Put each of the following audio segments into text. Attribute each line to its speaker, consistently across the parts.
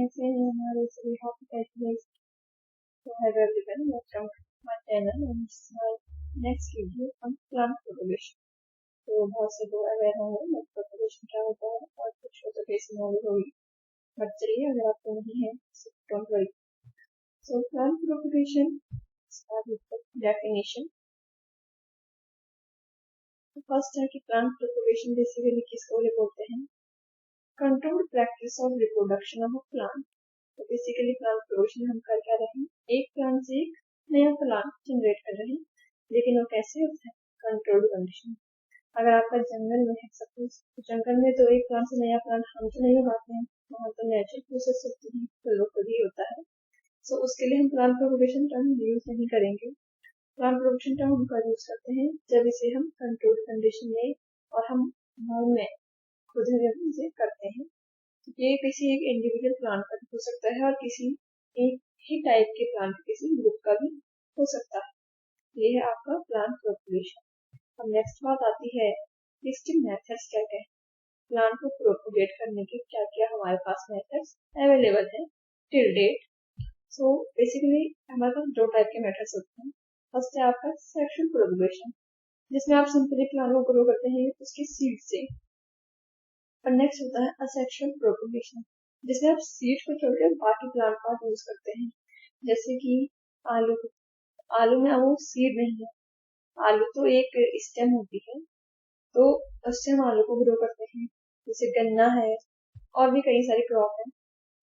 Speaker 1: कैसे हैं हमारे सभी hypotheticals. So hello everyone, welcome to my channel and this is my next video on plant propagation। तो बहुत से लोग अवेयर होंगे नेट प्रोपगेशन क्या होता है और कुछ तो बेसिक नॉलेज होगी, बट चलिए अगर आपको नहीं है don't worry. So plant propagation start with definition. First है कि प्लांट प्रोपगेशन बेसिकली किसको बोलते हैं? Controlled practice of reproduction of a plant. तो बेसिकली प्लांट प्रोपगेशन हम कर क्या रहे हैं? एक प्लांट से एक नया प्लांट जनरेट कर रहे हैं, लेकिन वो कैसे होता है? Controlled condition. अगर आपका जंगल में है सपोज, तो जंगल में तो एक प्लांट से नया प्लांट हम तो नहीं उगाते हैं, वहाँ तो नेचुरल प्रोसेस होती है, तो खुद ही होता है। सो उसके लिए हम प्लांट प्रोपगेशन टर्म यूज नहीं करेंगे। प्लांट प्रोपगेशन टर्म हम कब यूज करते हैं? जब इसे हम कंट्रोल्ड कंडीशन में और हम होम में खुद ही करते हैं। ये किसी एक इंडिविजुअल प्लांट का भी हो सकता है और किसी एक ही टाइप के प्लांट किसी ग्रुप का भी हो सकता है। ये है आपका प्लांट प्रोपगेशन। अब नेक्स्ट बात आती है लिस्टिंग मेथड्स क्या क्या है। प्लांट को प्रोपगेट करने के क्या क्या हमारे पास मेथड्स अवेलेबल है टिल डेट। सो बेसिकली हमारे पास दो टाइप के मेथड्स होते हैं। फर्स्ट है आपका सेक्शुअल प्रोपगेशन, जिसमें आप सिंपली प्लांट को ग्रो करते हैं उसकी सीड से। और नेक्स्ट होता है असेक्सुअल प्रोपगेशन, जिसमें आप सीड को छोड़कर बाकी प्लांट पार्ट यूज करते हैं। जैसे कि आलू में वो सीड नहीं है, आलू तो एक स्टेम होती है, तो उससे हम आलू को ग्रो करते हैं। जैसे गन्ना है और भी कई सारी क्रॉप है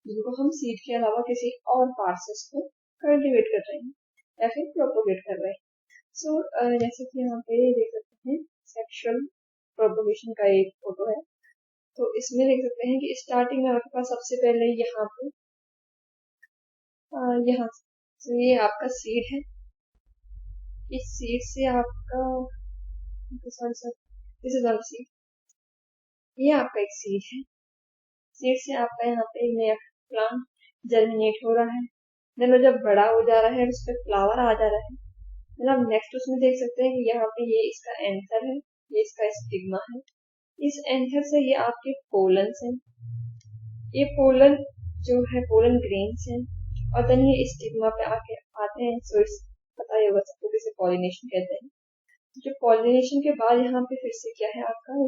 Speaker 1: जिनको हम सीड के अलावा किसी और पार्ट से उसको कल्टिवेट कर रहे हैं या फिर प्रोपोगेट कर रहे हैं। सो जैसे कि यहाँ पे देख सकते हैं सेक्सुअल प्रोपगेशन का एक फोटो है। तो इसमें देख सकते हैं कि स्टार्टिंग में आपके पास सबसे पहले यहाँ पे यहाँ तो ये आपका सीड है। इस सीड से आपका sorry this is also seed, ये आपका एक सीड है। सीड से आपका यहाँ पे नया प्लांट जर्मिनेट हो रहा है। देन वो जब बड़ा हो जा रहा है उस पर फ्लावर आ जा रहा है। मतलब नेक्स्ट उसमें देख सकते हैं कि यहाँ पे ये इसका एंथर है, ये इसका स्टिग्मा है। इस एंथर से ये आपके पोलन्स हैं, ये पोलन जो है पोलन ग्रेन्स हैं, और देन ये स्टिग्मा पे आते हैं। सो पता ही होगा सबको किसे पॉलिनेशन कहते हैं। जो पॉलिनेशन के बाद यहाँ पे फिर से क्या है आपका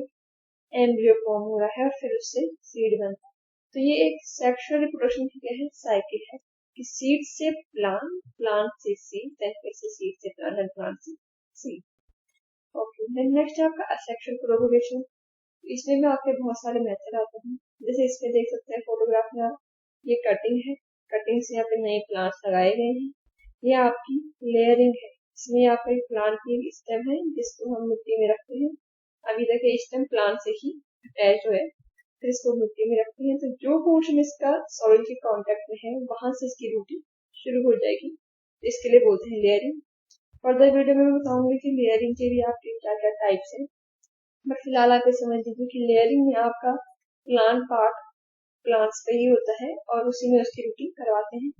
Speaker 1: एम्ब्रियो फॉर्म हो रहा है और फिर उससे सीड बनता है। तो ये एक सेक्सुअल रिप्रोडक्शन की क्या है साइकिल है कि सीड से प्लांट, प्लांट से सीड, देन फिर से सीड से प्लांट एंड प्लांट से सीड। ओके, देन नेक्स्ट है आपका असेक्सुअल प्रोपगेशन। इसमें भी आपके बहुत सारे मेथड आते हैं। जैसे इसमें देख सकते हैं फोटोग्राफ में ये कटिंग है, कटिंग से यहाँ पे नए प्लांट्स लगाए गए हैं। ये आपकी लेयरिंग है, इसमें आपका एक प्लांट की स्टेम है जिसको हम मिट्टी में रखते हैं। अभी तक ये स्टेम प्लांट से ही अटैच है, फिर इसको मिट्टी में रखते हैं। तो जो पोर्शन इसका सॉइल के कांटेक्ट में है वहां से इसकी रूटिंग शुरू हो जाएगी। इसके लिए बोलते हैं लेयरिंग। फर्दर वीडियो में मैं बताऊंगी कि लेयरिंग के भी आपके क्या क्या टाइप्स है, बट फिलहाल आप ये समझ लीजिए कि लेयरिंग में आपका प्लांट पार्ट प्लांट्स पे ही होता है और उसी में उसकी रूटिंग करवाते हैं।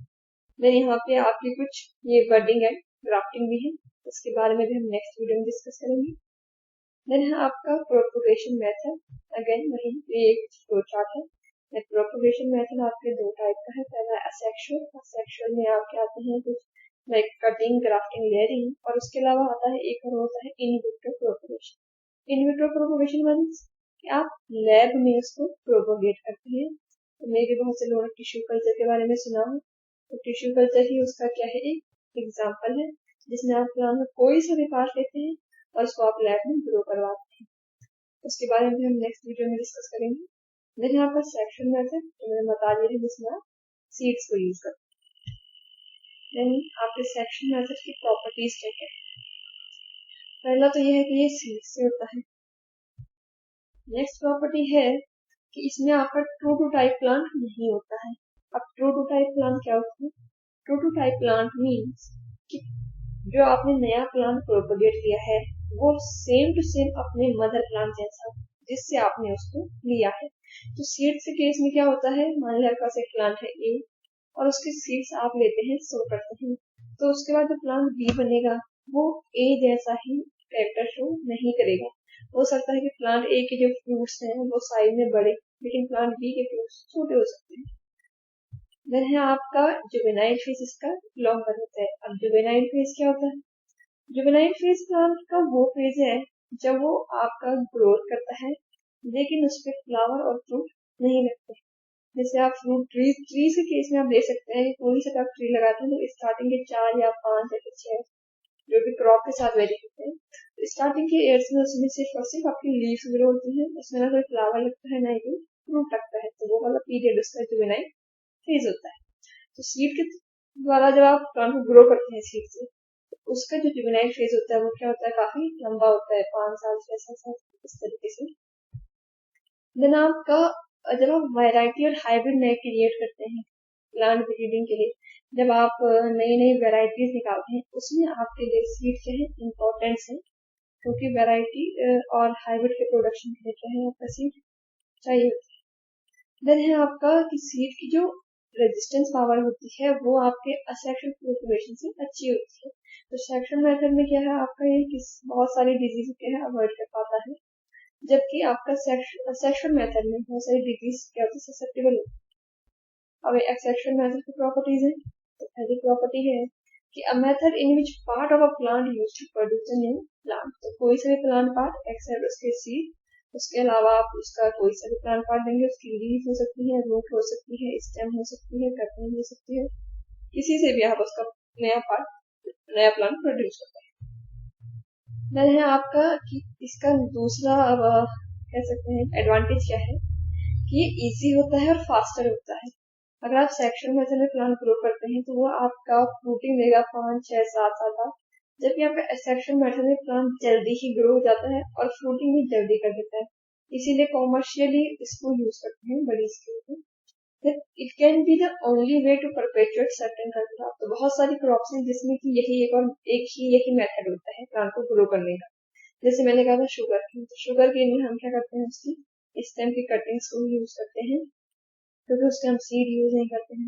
Speaker 1: देन यहाँ पे आपकी कुछ ये बर्डिंग है, ग्राफ्टिंग भी है, उसके बारे में भी हम नेक्स्ट वीडियो में डिस्कस करेंगे। देन है आपका प्रोपगेशन मेथड, अगेन वही ये एक फ्लो चार्ट है। प्रोपगेशन मेथड आपके दो टाइप का है। पहला असेक्सुअल, असेक्सुअल में आपके आते हैं कुछ लाइक कटिंग, ग्राफ्टिंग, लेयरिंग, और उसके अलावा आता है एक और होता है in vitro propagation. In vitro propagation means कि आप लैब में उसको प्रोपगेट करते हैं। तो मेरे बहुत से लोगों ने टिश्यू कल्चर के बारे में सुना हो, तो टिश्यू कल्चर ही उसका क्या है एक एग्जांपल है, जिसमें आप प्लांट में कोई सा भी पार्ट लेते हैं और उसको आप लैब में ग्रो करवाते हैं। उसके बारे में हम नेक्स्ट वीडियो में डिस्कस करेंगे। देन आपका सेक्शन मेथड जो मैंने बता दिया है, जिसमें आप सीड्स को यूज करते हैं। देन आपके सेक्शन मेथड की प्रॉपर्टीज क्या क्या है? पहला तो यह है कि ये सीड से होता है। नेक्स्ट प्रॉपर्टी है कि इसमें आपका ट्रू टू टाइप प्लांट नहीं होता है। अब ट्रू टू टाइप प्लांट क्या होता है? True to type plant means कि जो आपने नया प्लांट प्रोपगेट किया है वो सेम टू सेम अपने मदर प्लांट जैसा जिससे आपने उसको लिया है। तो सीड्स के केस में क्या होता है, मान लिया आपके पास एक प्लांट है ए और उसके सीड्स आप लेते हैं, सो करते हैं, तो उसके बाद जो प्लांट बी बनेगा वो ए जैसा ही कैरेक्टर शो नहीं करेगा। हो सकता है कि प्लांट ए के जो फ्रूट्स हैं वो साइज में बड़े, लेकिन प्लांट बी के फ्रूट्स छोटे हो सकते हैं। देन है आपका जुवेनाइल फेज, इसका लॉन्गर होता है। अब जुवेनाइल फेज क्या होता है? जुवेनाइल फेज प्लांट का वो फेज है जब वो आपका ग्रोथ करता है लेकिन उस पर फ्लावर और फ्रूट नहीं लगते। जैसे आप फ्रूट ट्री के केस में आप देख सकते हैं कि कोई सा आप ट्री लगाते हैं तो स्टार्टिंग के 4 या 5 या 6 जो भी क्रॉप के साथ वेरी होते हैं, तो स्टार्टिंग के ईयर्स में उसमें सिर्फ और सिर्फ आपकी लीव्स ग्रो होती हैं, उसमें ना कोई फ्लावर लगता है ना ही कोई फ्रूट लगता है। तो वो वाला पीरियड उसका जुवेनाइल फेज होता है। तो सीड के द्वारा जब आप प्लांट को ग्रो करते हैं सीड से, तो उसका जो जुवेनाइल फेज होता है वो क्या होता है? काफी लंबा होता है, 5 साल 6 साल इस तरीके से। देन आपका जब आप वैरायटी और हाइब्रिड नए क्रिएट करते हैं प्लांट ब्रीडिंग के लिए, जब आप नई नई वैरायटीज निकालते हैं, उसमें आपके लिए सीड क्या है? इम्पोर्टेंस है, क्योंकि वैरायटी और हाइब्रिड के प्रोडक्शन के लिए क्या है? आपका सीड चाहिए होता है। देन है आपका कि सीड की जो रेजिस्टेंस पावर होती है वो आपके असेक्शुअल कल्टीवेशन से अच्छी होती है। तो सेक्शन मेथड में क्या है आपका ये कि बहुत सारी डिजीज क्या है अवॉइड कर पाता है, जबकि आपका सेक्शुअल मेथड में बहुत सारी डिजीज क्या होती है? ससेप्टेबल होती है। अब एक्सेप्शन मेथड की प्रॉपर्टीज है। तो पहली प्रॉपर्टी है कि a method in which part of a plant used to produce a new plant. तो कोई सा भी प्लांट पार्ट एक्सेप्ट उसके सीड, उसके अलावा आप उसका कोई सा भी प्लांट पार्ट देंगे, उसकी लीफ हो सकती है, रूट हो सकती है, स्टेम हो सकती है, कटिंग हो सकती है, किसी से भी आप उसका नया पार्ट, नया प्लांट प्रोड्यूस करते हैं। देन है आपका कि इसका दूसरा अब कह सकते हैं एडवांटेज क्या है कि ये इजी होता है और फास्टर होता है। अगर आप सेक्शन मेथड में प्लांट ग्रो करते हैं तो वो आपका फ्रूटिंग देगा 5 6 7 साल बाद, जबकि आपका एक्सेप्शन मेथड में प्लांट जल्दी ही ग्रो हो जाता है और फ्रूटिंग भी जल्दी कर देता है, इसीलिए कॉमर्शियली इसको यूज करते हैं बड़ी स्केल पे। It can be the only way to perpetuate certain crop. तो बहुत सारी क्रॉप्स हैं जिसमें कि यही मेथड होता है प्लांट को ग्रो करने का। जैसे मैंने कहा था शुगर केन, तो शुगर केन में हम क्या करते हैं? उसकी स्टेम की कटिंग्स को यूज करते हैं, क्योंकि उसके हम सीड यूज नहीं करते हैं।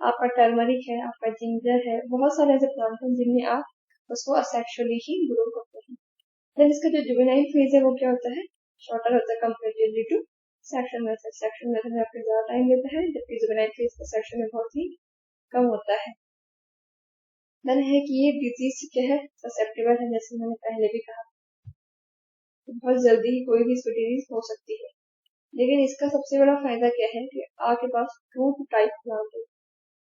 Speaker 1: आपका टर्मरिक है, आपका जिंजर है, बहुत सारे ऐसे प्लांट हैं जिनमें आप उसको असेक्सुअली ही ग्रो करते हैं। देन इसका जो जुवेनाइल फेज है वो क्या होता है? शॉर्टर होता है comparatively to section method. Section method में आपको ज्यादा टाइम लेता है, जबकि जुवेनाइल फेज का सेक्शन में बहुत ही कम होता है। देन है कि ये डिजीज क्या है? ससेप्टेबल है, जैसे मैंने पहले भी कहा, तो बहुत जल्दी ही कोई भी इसको डिजीज हो सकती है। लेकिन इसका सबसे बड़ा फायदा क्या है कि आपके पास फ्रूट टाइप प्लांट है।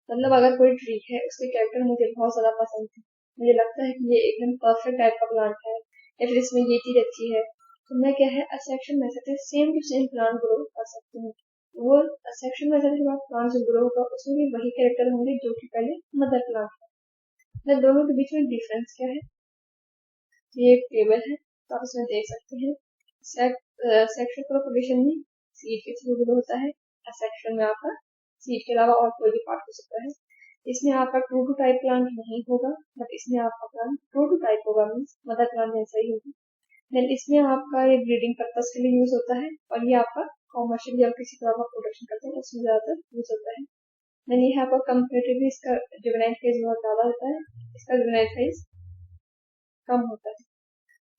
Speaker 1: मतलब अगर कोई ट्री है, उसके कैरेक्टर मुझे बहुत ज्यादा पसंद है, मुझे लगता है कि ये एकदम परफेक्ट टाइप का प्लांट है या फिर इसमें ये चीज अच्छी है, तो मैं क्या है असेक्शन मेथड से same to same plant grow कर सकती हूँ। वो असेक्शन मेथड के बाद प्लांट जो ग्रो होगा उसमें भी वही कैरेक्टर होंगे जो कि पहले मदर प्लांट है। दोनों के बीच में डिफरेंस क्या है? ये एक टेबल है, तो आप इसमें देख सकते हैं। सेक्शुअल प्रोपगेशन में सीड के थ्रू ग्रो होता है, असेक्शन में आपका सीड के अलावा और कोई भी पार्ट हो सकता है। इसमें आपका ट्रू टू टाइप प्लांट नहीं होगा, बट इसमें आपका प्लांट ट्रू टू टाइप होगा, मीन्स मदर प्लांट जैसा ही होगा। देन इसमें आपका ये ब्रीडिंग पर्पज के लिए यूज होता है, और ये आपका कॉमर्शियल या किसी तरह का प्रोडक्शन करते हैं उसमें ज्यादातर यूज होता है। देन ये आपका कंपेरेटिवली इसका जुवेनाइल फेज बहुत ज्यादा होता है, इसका जुवेनाइल फेज कम होता है।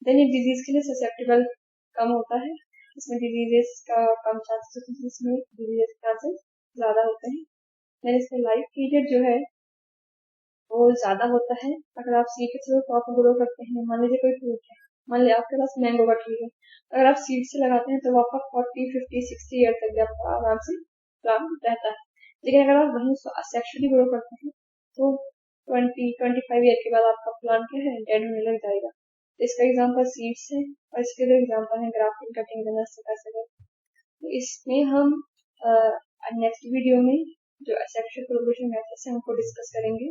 Speaker 1: देन ये डिजीज के लिए ससेप्टेबल कम होता है, इसमें डिजीजेस का कम चांसेस होते हैं, इसमें डिजीजेस के चांसेस ज्यादा होते हैं। देन इसका लाइफ पीरियड जो है वो ज्यादा होता है। अगर आप सीड के थ्रू क्रॉप ग्रो करते हैं, मान लीजिए कोई फ्रूट है, मान लीजिए आपके पास मैंगो का ट्री है, अगर आप सीड से लगाते हैं तो वो आपका 40 50 60 ईयर तक भी आपका आराम से प्लांट रहता है। लेकिन अगर आप वहीं उसको असेक्सुअली ग्रो करते हैं तो 20 25 ईयर के बाद आपका प्लांट क्या है? डेड होने लग जाएगा। इसका एग्जांपल सीड्स है, और इसके लिए एग्जांपल है ग्राफ्टिंग, कटिंग, वगैरह। तो इसमें हम नेक्स्ट वीडियो में जो असेक्सुअल प्रोपगेशन मेथड है हमको डिस्कस करेंगे।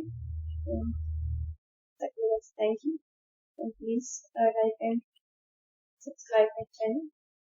Speaker 1: Thank you and please like and subscribe my channel.